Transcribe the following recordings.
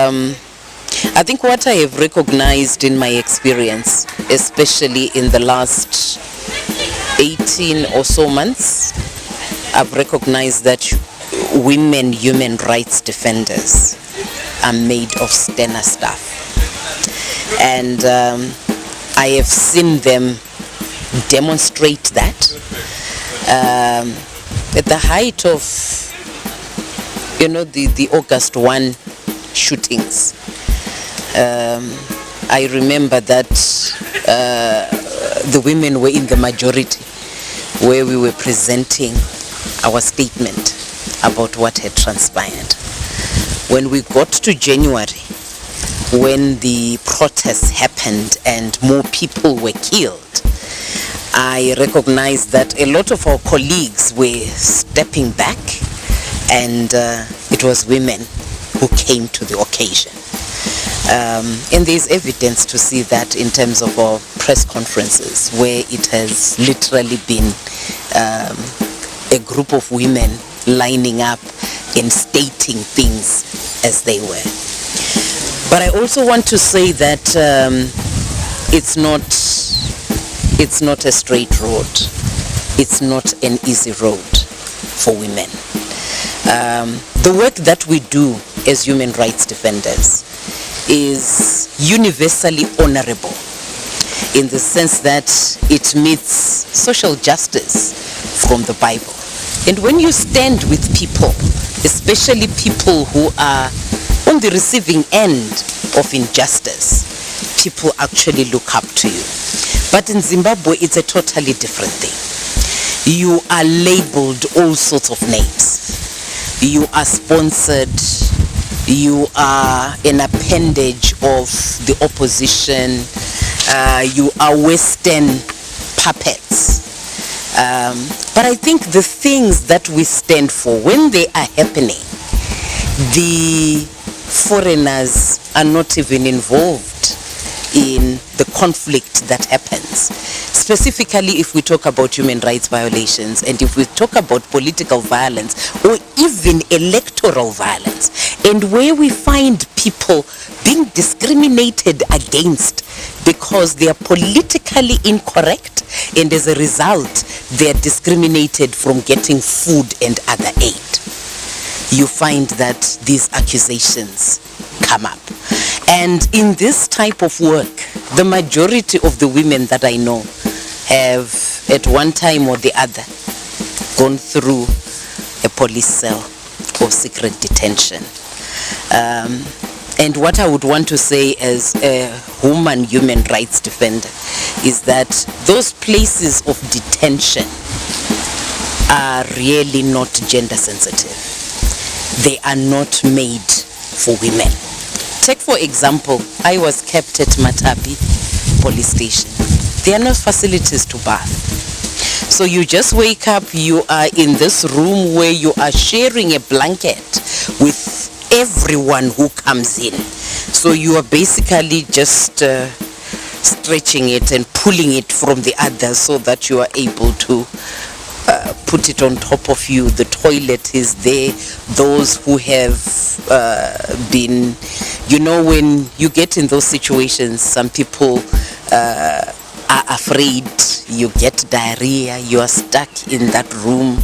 I think what I have recognized in my experience, especially in the last 18 or so months, I've recognized that women human rights defenders are made of sterner stuff. And I have seen them demonstrate that. At the height of, the August 1 shootings, I remember that the women were in the majority where we were presenting our statement about what had transpired. When we got to January, when the protests happened and more people were killed, I recognized that a lot of our colleagues were stepping back, and it was women who came to the occasion. And there's evidence to see that in terms of our press conferences, where it has literally been a group of women lining up and stating things as they were. But I also want to say that it's not a straight road. It's not an easy road for women. The work that we do as human rights defenders is universally honorable in the sense that it meets social justice from the Bible. And when you stand with people, especially people who are on the receiving end of injustice, people actually look up to you. But in Zimbabwe, it's a totally different thing. You are labeled all sorts of names. You are sponsored. You are an appendage of the opposition. You are Western puppets. But I think the things that we stand for, when they are happening, the foreigners are not even involved in the conflict that happens. Specifically, if we talk about human rights violations, and if we talk about political violence or even electoral violence, and where we find people being discriminated against because they are politically incorrect, and as a result they are discriminated from getting food and other aid, you find that these accusations come up. And in this type of work, the majority of the women that I know have at one time or the other gone through a police cell or secret detention. And what I would want to say as a woman human rights defender is that those places of detention are really not gender sensitive. They are not made for women. Take for example, I was kept at Matapi police station. There are no facilities to bath. So you just wake up, you are in this room where you are sharing a blanket with everyone who comes in. So you are basically just stretching it and pulling it from the others so that you are able to put it on top of you. The toilet is there. Those who have been, when you get in those situations, some people are afraid, you get diarrhea, you are stuck in that room.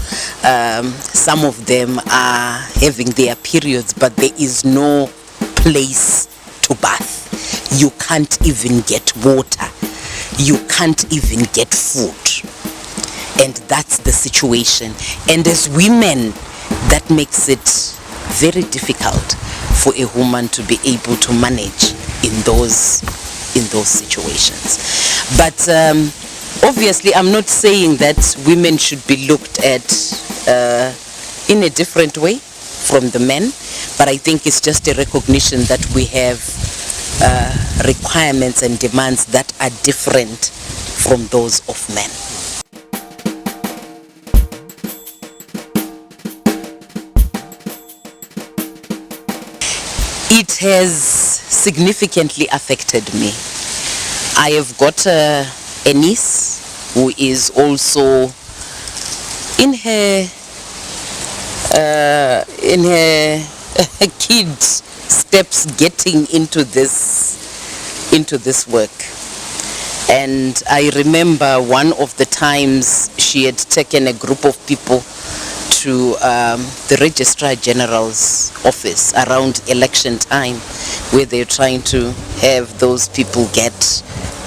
Some of them are having their periods, but there is no place to bath. You can't even get water. You can't even get food. And that's the situation. And as women, that makes it very difficult for a woman to be able to manage in those situations. But obviously, I'm not saying that women should be looked at in a different way from the men, but I think it's just a recognition that we have requirements and demands that are different from those of men. It has significantly affected me. I have got a niece who is also in her kid steps getting into this work. And I remember one of the times she had taken a group of people to the Registrar General's office around election time, where they're trying to have those people get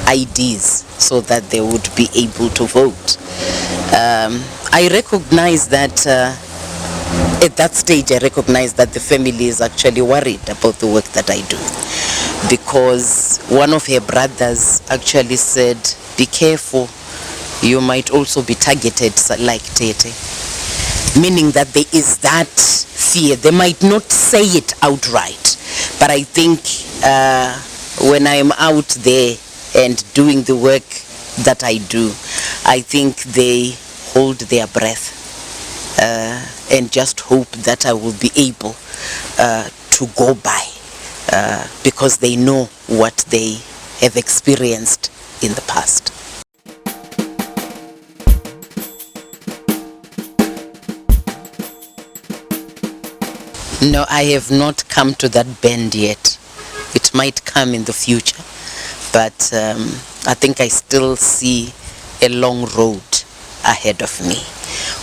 IDs so that they would be able to vote. I recognize that at that stage, I recognized that the family is actually worried about the work that I do, because one of her brothers actually said, "Be careful, you might also be targeted like Tete," meaning that there is that fear. They might not say it outright, but I think when I'm out there and doing the work that I do, I think they hold their breath and just hope that I will be able to go by, because they know what they have experienced in the past. No, I have not come to that bend yet. It might come in the future, but I think I still see a long road ahead of me.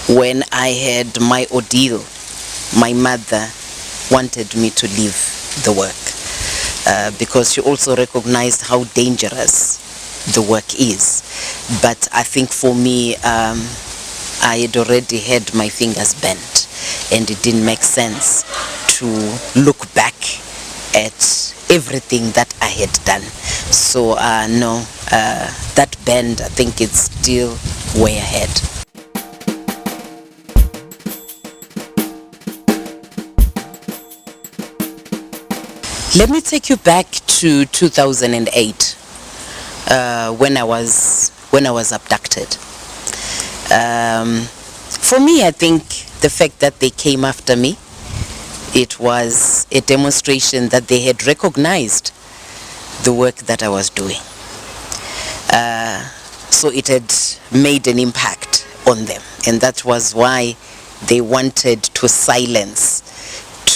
When I had my ordeal, my mother wanted me to leave the work because she also recognized how dangerous the work is. But I think for me, I had already had my fingers bent, and it didn't make sense to look back at everything that I had done. So no, that bend, I think it's still way ahead. Let me take you back to 2008 when I was abducted. For me, I think the fact that they came after me, it was a demonstration that they had recognized the work that I was doing. So it had made an impact on them, and that was why they wanted to silence,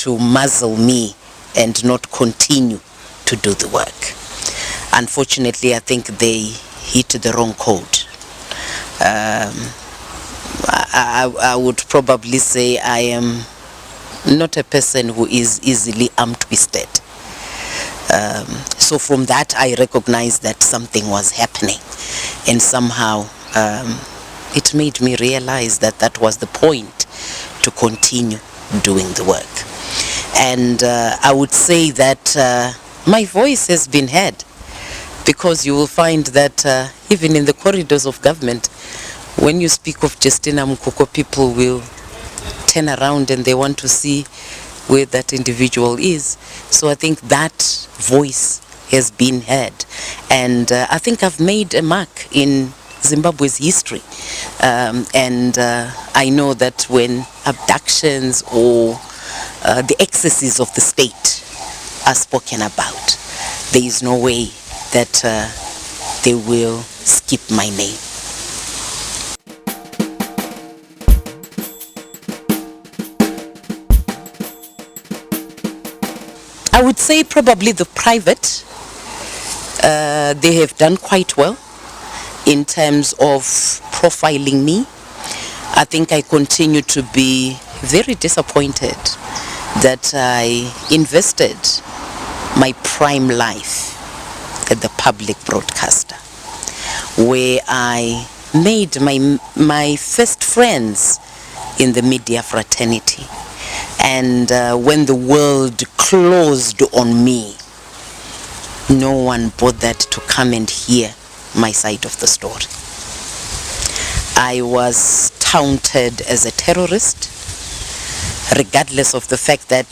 to muzzle me and not continue to do the work. Unfortunately, I think they hit the wrong chord. I would probably say I am not a person who is easily arm-twisted. So from that, I recognized that something was happening, and somehow it made me realize that that was the point to continue doing the work. And I would say that my voice has been heard, because you will find that even in the corridors of government, when you speak of Jestina Mukoko, people will turn around and they want to see where that individual is. So I think that voice has been heard, and I think I've made a mark in Zimbabwe's history. And I know that when abductions or the excesses of the state are spoken about, there is no way that they will skip my name. I would say probably the private, they have done quite well in terms of profiling me. I think I continue to be very disappointed that I invested my prime life at the public broadcaster, where I made my first friends in the media fraternity. And when the world closed on me, no one bothered to come and hear my side of the story. I was taunted as a terrorist, regardless of the fact that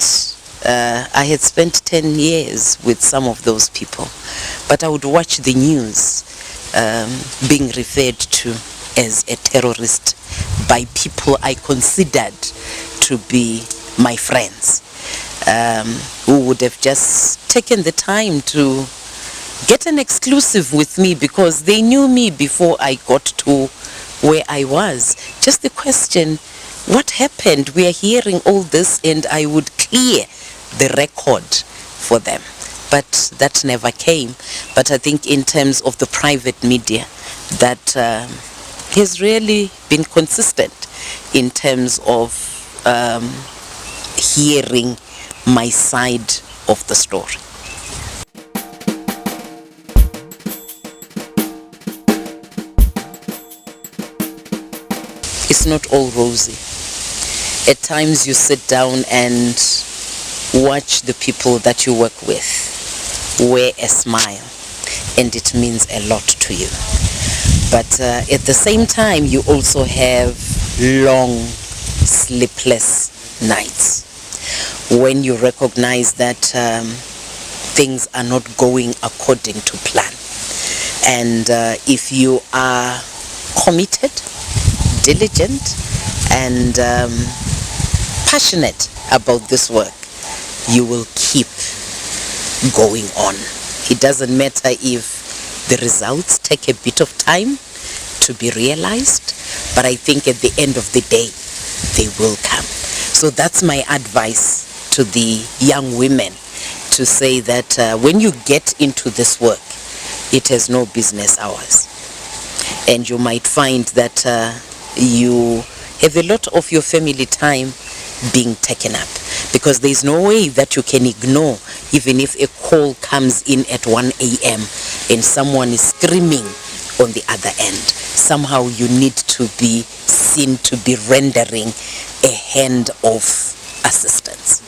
I had spent 10 years with some of those people. But I would watch the news being referred to as a terrorist by people I considered to be my friends, who would have just taken the time to get an exclusive with me because they knew me before I got to where I was. Just the question, what happened? We are hearing all this, and I would clear the record for them. But that never came. But I think in terms of the private media, that has really been consistent in terms of hearing my side of the story. It's not all rosy. At times you sit down and watch the people that you work with wear a smile, and it means a lot to you. But at the same time, you also have long, sleepless nights when you recognize that things are not going according to plan. And if you are committed, diligent, and passionate about this work, you will keep going on. It doesn't matter if the results take a bit of time to be realized, but I think at the end of the day, they will come. So that's my advice to the young women, to say that when you get into this work, it has no business hours. And you might find that you have a lot of your family time being taken up, because there is no way that you can ignore, even if a call comes in at 1 a.m. and someone is screaming on the other end. Somehow you need to be seen to be rendering a hand of assistance.